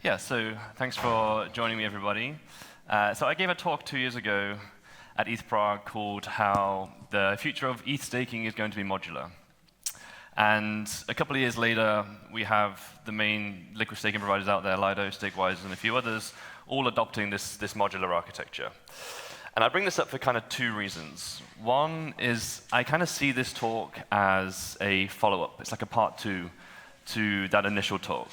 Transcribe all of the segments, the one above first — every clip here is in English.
Yeah, so thanks for joining me, everybody. So I gave a talk 2 years ago at ETH Prague called How the Future of ETH Staking is Going to be Modular. And a couple of years later, we have the main liquid staking providers out there, Lido, Stakewise, and a few others, all adopting this modular architecture. And I bring this up for kind of two reasons. One is I kind of see this talk as a follow-up. It's like a part two to that initial talk,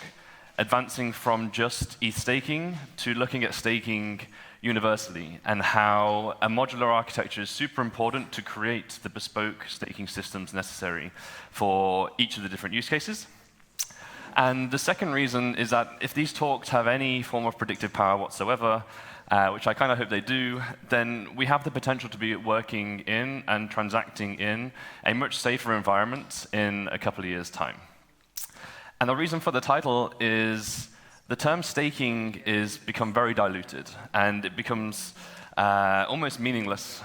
advancing from just ETH staking to looking at staking universally and how a modular architecture is super important to create the bespoke staking systems necessary for each of the different use cases. And the second reason is that if these talks have any form of predictive power whatsoever, which I kind of hope they do, then we have the potential to be working in and transacting in a much safer environment in a couple of years' time. And the reason for the title is the term staking is become very diluted, and it becomes almost meaningless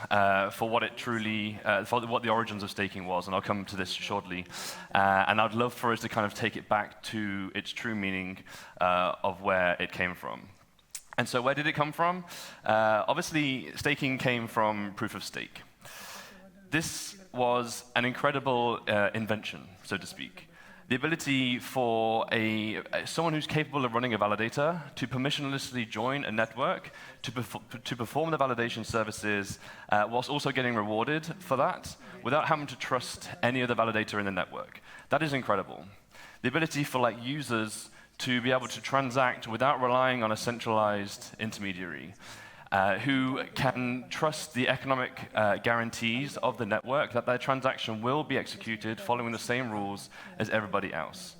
for what it truly, for what the origins of staking was, and I'll come to this shortly. And I'd love for us to kind of take it back to its true meaning of where it came from. And so where did it come from? Obviously, staking came from proof of stake. This was an incredible invention, so to speak. The ability for someone who's capable of running a validator to permissionlessly join a network to perform the validation services whilst also getting rewarded for that without having to trust any other validator in the network. That is incredible. The ability for users to be able to transact without relying on a centralized intermediary who can trust the economic guarantees of the network that their transaction will be executed following the same rules as everybody else.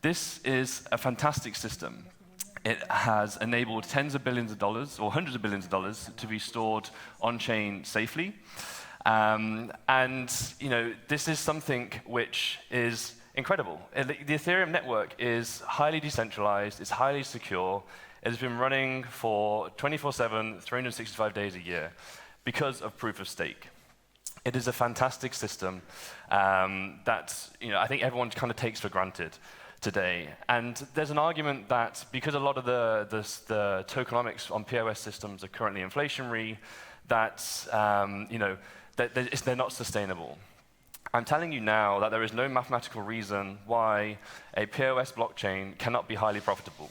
This is a fantastic system. It has enabled tens of billions of dollars or hundreds of billions of dollars to be stored on-chain safely. This is something which is incredible. The Ethereum network is highly decentralized, it's highly secure, it has been running for 24/7, 365 days a year because of proof of stake. It is a fantastic system that I think everyone kind of takes for granted today. And there's an argument that because a lot of the tokenomics on POS systems are currently inflationary, that they're not sustainable. I'm telling you now that there is no mathematical reason why a POS blockchain cannot be highly profitable.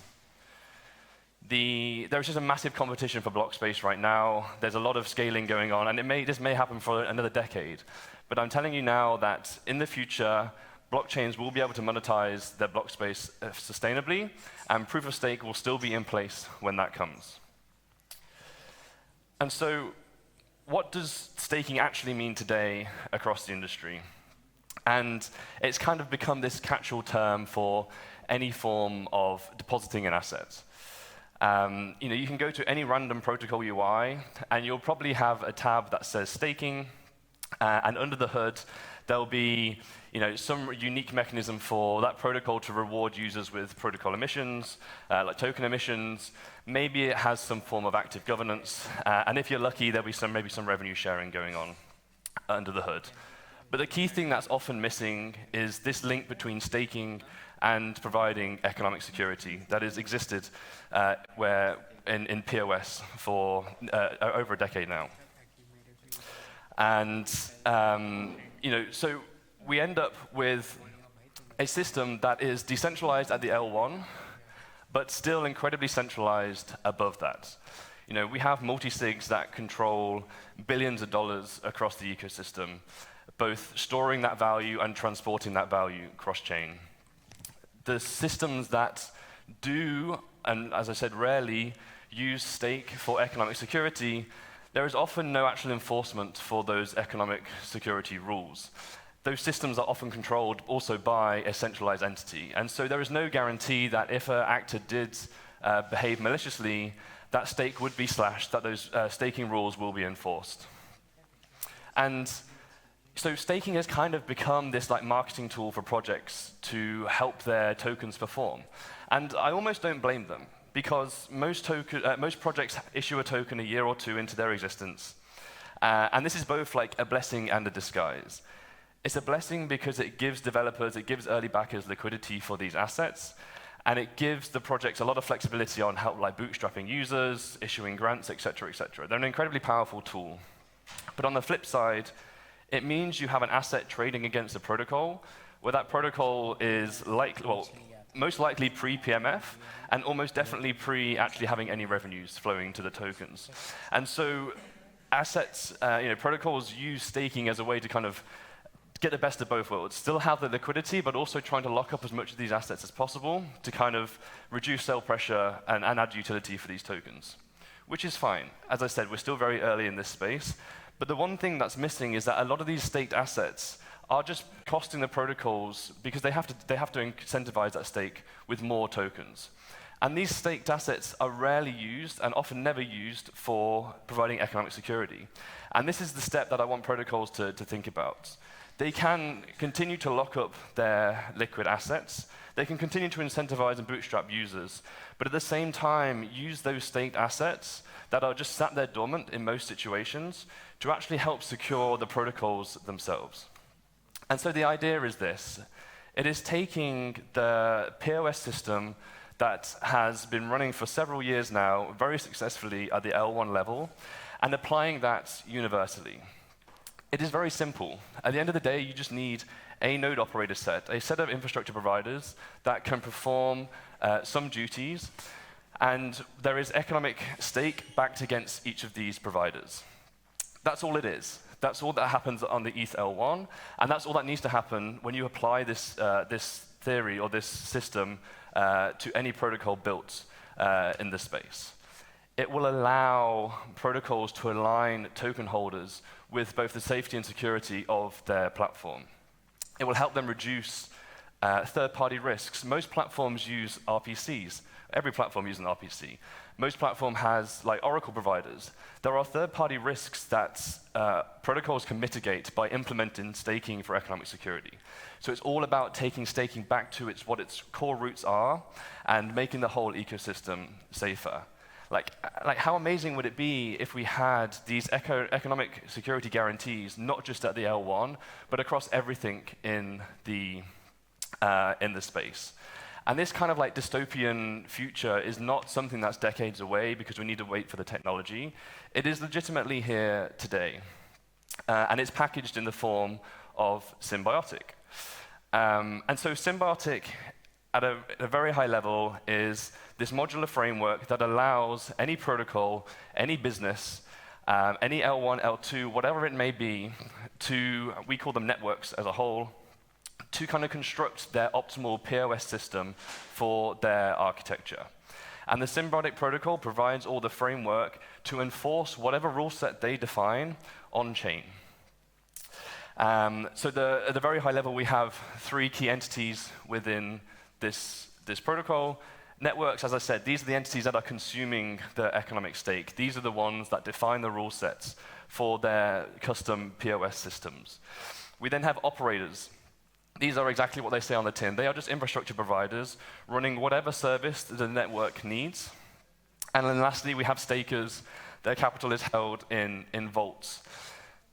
There is just a massive competition for block space right now. There's a lot of scaling going on, and this may happen for another decade. But I'm telling you now that in the future, blockchains will be able to monetize their block space sustainably, and proof of stake will still be in place when that comes. And so, what does staking actually mean today across the industry? And it's kind of become this catch-all term for any form of depositing an asset. You can go to any random protocol UI, and you'll probably have a tab that says staking, and under the hood, there'll be some unique mechanism for that protocol to reward users with protocol emissions, like token emissions. Maybe it has some form of active governance, and if you're lucky, there'll be maybe some revenue sharing going on under the hood. But the key thing that's often missing is this link between staking and providing economic security that has existed in POS for over a decade now. And so we end up with a system that is decentralized at the L1, but still incredibly centralized above that. We have multi-sigs that control billions of dollars across the ecosystem, both storing that value and transporting that value cross-chain. The systems that do, and as I said, rarely use stake for economic security, there is often no actual enforcement for those economic security rules. Those systems are often controlled also by a centralized entity. And so there is no guarantee that if an actor did behave maliciously, that stake would be slashed, that those staking rules will be enforced. And so staking has kind of become this marketing tool for projects to help their tokens perform. And I almost don't blame them, because most projects issue a token a year or two into their existence. And this is both a blessing and a disguise. It's a blessing because it gives developers, it gives early backers liquidity for these assets. And it gives the projects a lot of flexibility on how, like bootstrapping users, issuing grants, et cetera, et cetera. They're an incredibly powerful tool. But on the flip side, it means you have an asset trading against a protocol where that protocol is most likely pre-PMF and almost definitely pre-actually having any revenues flowing to the tokens. And so assets, protocols use staking as a way to kind of get the best of both worlds, still have the liquidity, but also trying to lock up as much of these assets as possible to kind of reduce sell pressure and add utility for these tokens, which is fine. As I said, we're still very early in this space, but the one thing that's missing is that a lot of these staked assets are just costing the protocols because they have to incentivize that stake with more tokens. And these staked assets are rarely used and often never used for providing economic security. And this is the step that I want protocols to think about. They can continue to lock up their liquid assets. They can continue to incentivize and bootstrap users, but at the same time, use those staked assets that are just sat there dormant in most situations to actually help secure the protocols themselves. And so the idea is this. It is taking the POS system that has been running for several years now, very successfully at the L1 level, and applying that universally. It is very simple. At the end of the day, you just need a node operator set, a set of infrastructure providers that can perform some duties, and there is economic stake backed against each of these providers. That's all it is. That's all that happens on the ETH L1, and that's all that needs to happen when you apply this theory or this system to any protocol built in this space. It will allow protocols to align token holders with both the safety and security of their platform. It will help them reduce third-party risks. Most platforms use RPCs. Every platform uses an RPC. Most platform has like Oracle providers. There are third-party risks that protocols can mitigate by implementing staking for economic security. So it's all about taking staking back to what its core roots are and making the whole ecosystem safer. Like how amazing would it be if we had these economic security guarantees, not just at the L1, but across everything in the space. And this kind of like dystopian future is not something that's decades away because we need to wait for the technology. It is legitimately here today. And it's packaged in the form of Symbiotic. And so Symbiotic, at a very high level, is this modular framework that allows any protocol, any business, any L1, L2, whatever it may be, we call them networks as a whole, to kind of construct their optimal POS system for their architecture. And the Symbiotic protocol provides all the framework to enforce whatever rule set they define on-chain. So at the very high level, we have three key entities within this protocol. Networks, as I said, these are the entities that are consuming the economic stake. These are the ones that define the rule sets for their custom POS systems. We then have operators. These are exactly what they say on the tin. They are just infrastructure providers running whatever service the network needs. And then lastly, we have stakers. Their capital is held in vaults.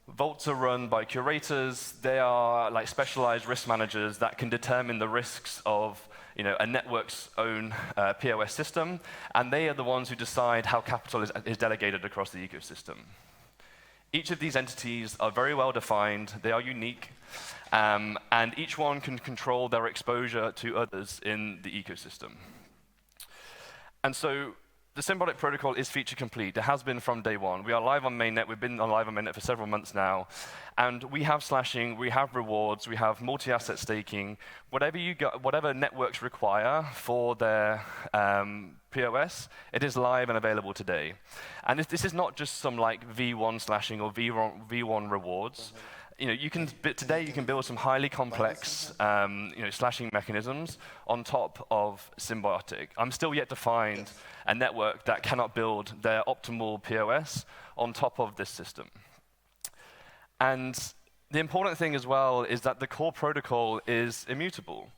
Vaults are run by curators. They are like specialized risk managers that can determine the risks of a network's own POS system, and they are the ones who decide how capital is delegated across the ecosystem. Each of these entities are very well defined. They are unique. And each one can control their exposure to others in the ecosystem. And so the Symbiotic protocol is feature complete. It has been from day one. We are live on mainnet. We've been live on mainnet for several months now. And we have slashing, we have rewards, we have multi-asset staking. Whatever networks require for their POS, it is live and available today. And this is not just some like V1 slashing or V1 rewards. Today you can build some highly complex slashing mechanisms on top of Symbiotic. I'm still yet to find a network that cannot build their optimal POS on top of this system. And the important thing as well is that the core protocol is immutable.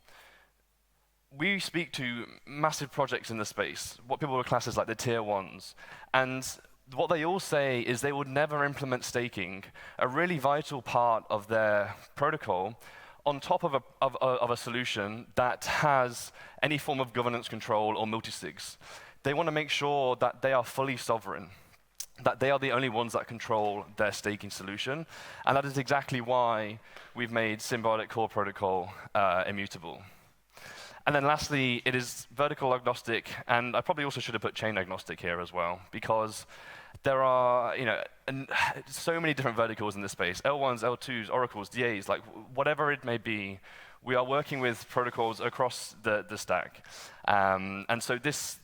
We speak to massive projects in the space, what people would class as like the tier ones, and what they all say is they would never implement staking, a really vital part of their protocol, on top of a solution that has any form of governance control or multisigs. They want to make sure that they are fully sovereign, that they are the only ones that control their staking solution. And that is exactly why we've made Symbiotic Core Protocol immutable. And then lastly, it is vertical agnostic, and I probably also should have put chain agnostic here as well, because there are so many different verticals in this space, L1s, L2s, oracles, DAs, like whatever it may be. We are working with protocols across the stack. And so this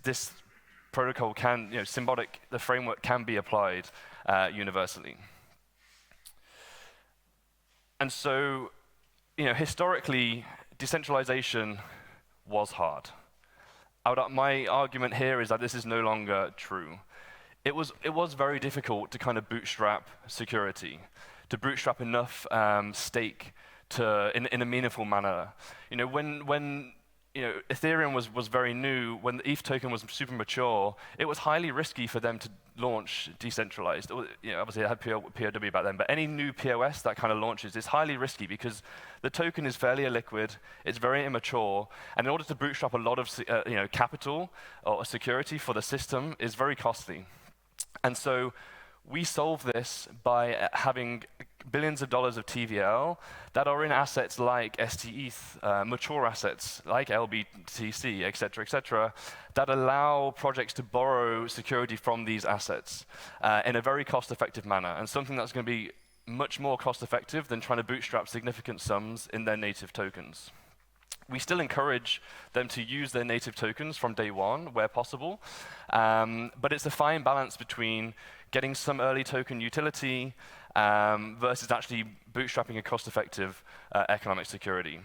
protocol can, Symbiotic, the framework can be applied universally. And so, historically, decentralization was hard. My argument here is that this is no longer true. It was very difficult to kind of bootstrap security, to bootstrap enough stake in a meaningful manner. When Ethereum was very new, when the ETH token was super mature, it was highly risky for them to launch decentralized. Obviously it had POW back then, but any new POS that kind of launches is highly risky because the token is fairly illiquid, it's very immature, and in order to bootstrap a lot of capital or security for the system is very costly. And so we solve this by having billions of dollars of TVL that are in assets like STETH, mature assets like LBTC, et cetera, that allow projects to borrow security from these assets in a very cost-effective manner, and something that's going to be much more cost-effective than trying to bootstrap significant sums in their native tokens. We still encourage them to use their native tokens from day one, where possible, but it's a fine balance between getting some early token utility versus actually bootstrapping a cost-effective economic security.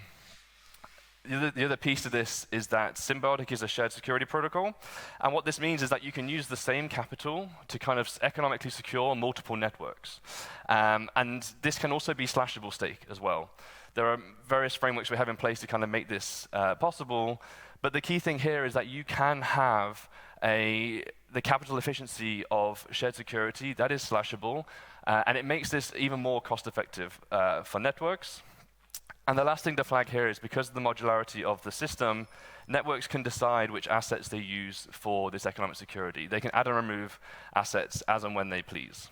The other piece to this is that Symbiotic is a shared security protocol, and what this means is that you can use the same capital to kind of economically secure multiple networks. And this can also be slashable stake as well. There are various frameworks we have in place to kind of make this possible, but the key thing here is that you can have the capital efficiency of shared security that is slashable, and it makes this even more cost-effective for networks. And the last thing to flag here is because of the modularity of the system, networks can decide which assets they use for this economic security. They can add and remove assets as and when they please.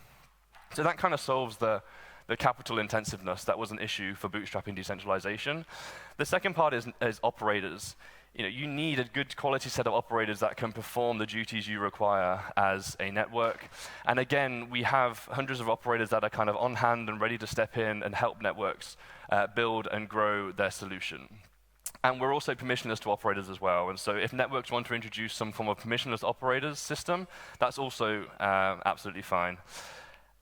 So that kind of solves the capital intensiveness that was an issue for bootstrapping decentralization. The second part is operators. You need a good quality set of operators that can perform the duties you require as a network. And again, we have hundreds of operators that are kind of on hand and ready to step in and help networks build and grow their solution. And we're also permissionless to operators as well. And so if networks want to introduce some form of permissionless operators system, that's also absolutely fine.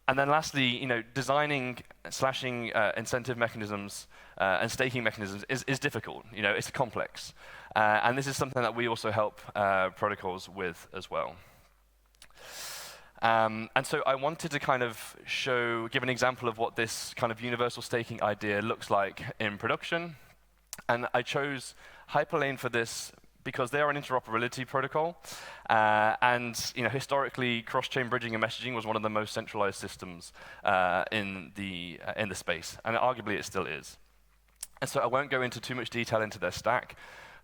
And then lastly, designing, slashing incentive mechanisms and staking mechanisms is difficult. It's complex. And this is something that we also help protocols with as well. And so I wanted to kind of give an example of what this kind of universal staking idea looks like in production. And I chose Hyperlane for this because they are an interoperability protocol, and historically, cross-chain bridging and messaging was one of the most centralized systems in the space, and arguably it still is. And so I won't go into too much detail into their stack.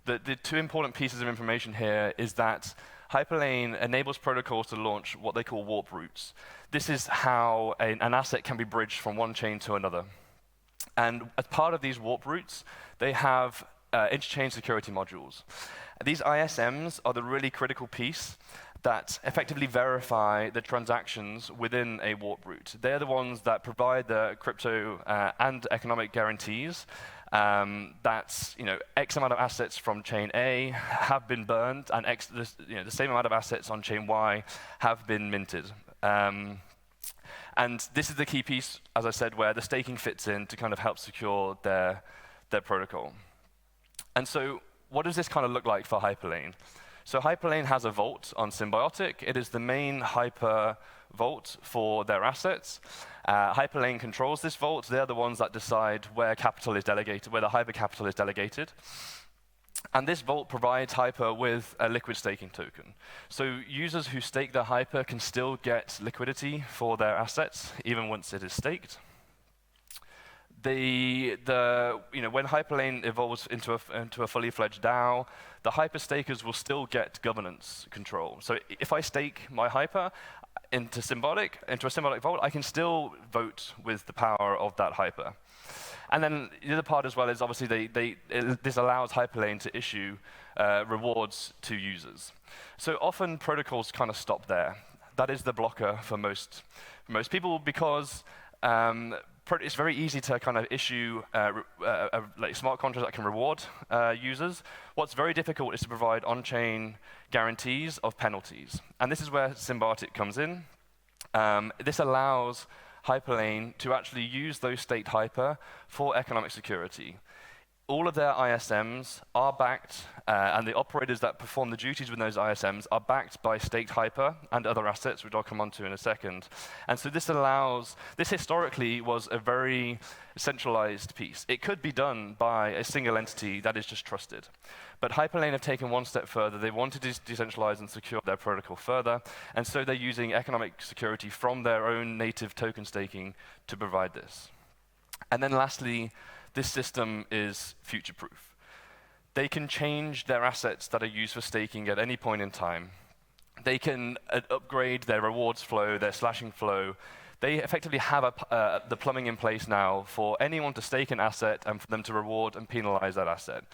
The two important pieces of information here is that Hyperlane enables protocols to launch what they call warp routes. This is how an asset can be bridged from one chain to another. And as part of these warp routes, they have interchain security modules. These ISMs are the really critical piece that effectively verify the transactions within a warp route. They're the ones that provide the crypto and economic guarantees that X amount of assets from chain A have been burned, and the same amount of assets on chain Y have been minted. And this is the key piece, as I said, where the staking fits in to kind of help secure their protocol. And so what does this kind of look like for Hyperlane? So Hyperlane has a vault on Symbiotic. It is the main Hyper vault for their assets. Hyperlane controls this vault. They're the ones that decide where capital is delegated, where the Hyper capital is delegated. And this vault provides Hyper with a liquid staking token. So users who stake their Hyper can still get liquidity for their assets, even once it is staked. when Hyperlane evolves into a fully fledged DAO, the hyperstakers will still get governance control. So if I stake my hyper into a Symbiotic vault, I can still vote with the power of that hyper. And then the other part as well is obviously this allows Hyperlane to issue rewards to users. So often protocols kind of stop there. That is the blocker for most people, because it's very easy to kind of issue like smart contracts that can reward users. What's very difficult is to provide on-chain guarantees of penalties. And this is where Symbiotic comes in. This allows Hyperlane to actually use those staked hyper for economic security. All of their ISMs are backed, and the operators that perform the duties with those ISMs are backed by staked hyper and other assets, which I'll come on to in a second. And so this historically was a very centralized piece. It could be done by a single entity that is just trusted. But Hyperlane have taken one step further. They wanted to decentralize and secure their protocol further, and so they're using economic security from their own native token staking to provide this. And then lastly, this system is future-proof. They can change their assets that are used for staking at any point in time. They can upgrade their rewards flow, their slashing flow. They effectively have the plumbing in place now for anyone to stake an asset and for them to reward and penalize that asset.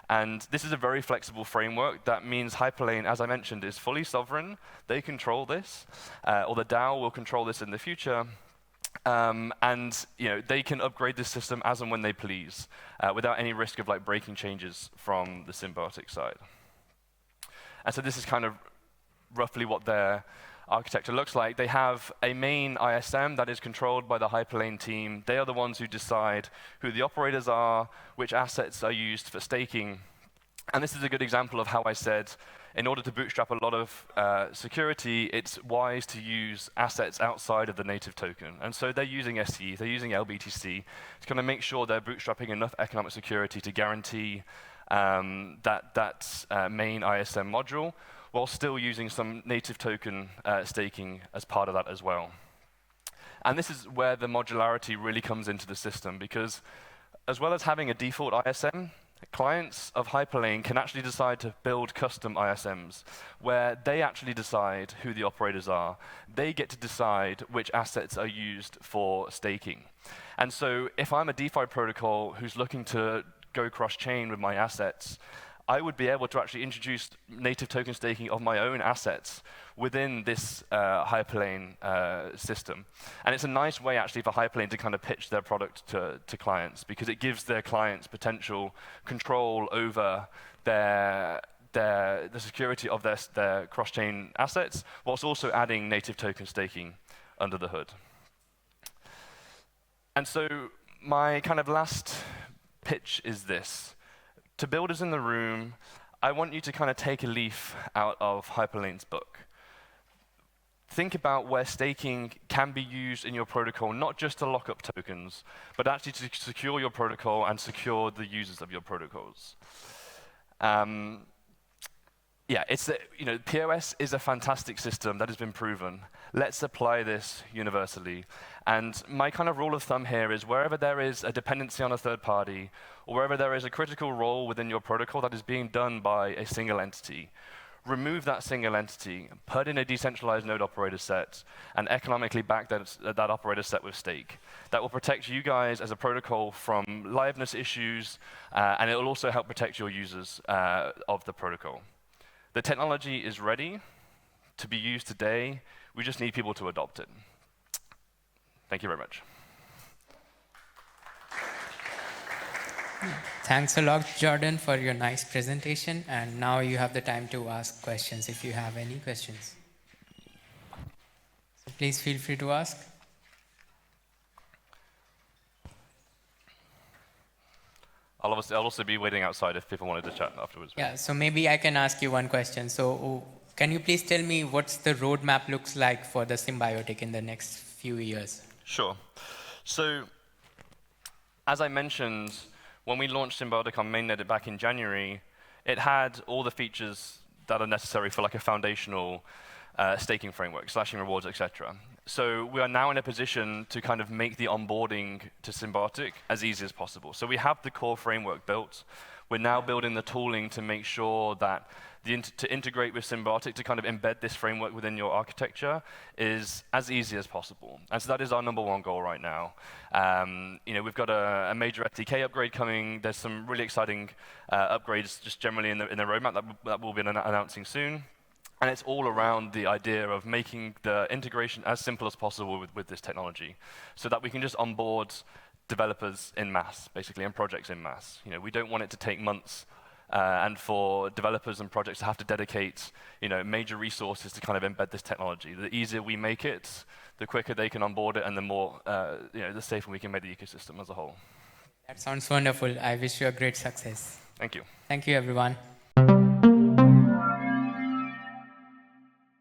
And this is a very flexible framework. That means Hyperlane, as I mentioned, is fully sovereign. They control this, or the DAO will control this in the future. And they can upgrade this system as and when they please, without any risk of breaking changes from the Symbiotic side. And so this is kind of roughly what their architecture looks like. They have a main ISM that is controlled by the Hyperlane team. They are the ones who decide who the operators are, which assets are used for staking. And this is a good example of how I said, in order to bootstrap a lot of security, it's wise to use assets outside of the native token. And so they're using SE, they're using LBTC to kind of make sure they're bootstrapping enough economic security to guarantee that main ISM module, while still using some native token staking as part of that as well. And this is where the modularity really comes into the system, because as well as having a default ISM, clients of Hyperlane can actually decide to build custom ISMs, where they actually decide who the operators are. They get to decide which assets are used for staking. And so if I'm a DeFi protocol who's looking to go cross-chain with my assets, I would be able to actually introduce native token staking of my own assets within this Hyperlane system. And it's a nice way, actually, for Hyperlane to kind of pitch their product to clients, because it gives their clients potential control over the security of their cross-chain assets, whilst also adding native token staking under the hood. And so my kind of last pitch is this. To builders in the room, I want you to kind of take a leaf out of Hyperlane's book. Think about where staking can be used in your protocol, not just to lock up tokens, but actually to secure your protocol and secure the users of your protocols. POS is a fantastic system that has been proven. Let's apply this universally. And my kind of rule of thumb here is wherever there is a dependency on a third party, or wherever there is a critical role within your protocol that is being done by a single entity, remove that single entity, put in a decentralized node operator set, and economically back that operator set with stake. That will protect you guys as a protocol from liveness issues, and it will also help protect your users of the protocol. The technology is ready to be used today. We just need people to adopt it. Thank you very much. Thanks a lot, Jordan, for your nice presentation. And now you have the time to ask questions if you have any questions. So please feel free to ask. I'll also be waiting outside if people wanted to chat afterwards. Yeah, so maybe I can ask you one question. So can you please tell me what's the roadmap looks like for the Symbiotic in the next few years? Sure. So as I mentioned, when we launched Symbiotic on mainnet back in January, it had all the features that are necessary for a foundational staking framework, slashing rewards, etc. So we are now in a position to kind of make the onboarding to Symbiotic as easy as possible. So we have the core framework built. We're now building the tooling to make sure that to integrate with Symbiotic, to kind of embed this framework within your architecture is as easy as possible. And so that is our #1 goal right now. We've got a major SDK upgrade coming. There's some really exciting upgrades just generally in the roadmap that we'll be announcing soon. And it's all around the idea of making the integration as simple as possible with this technology so that we can just onboard developers in mass, basically, and projects in mass. We don't want it to take months and for developers and projects to have to dedicate major resources to kind of embed this technology. The easier we make it, the quicker they can onboard it, and the more, the safer we can make the ecosystem as a whole. That sounds wonderful. I wish you a great success. Thank you. Thank you, everyone.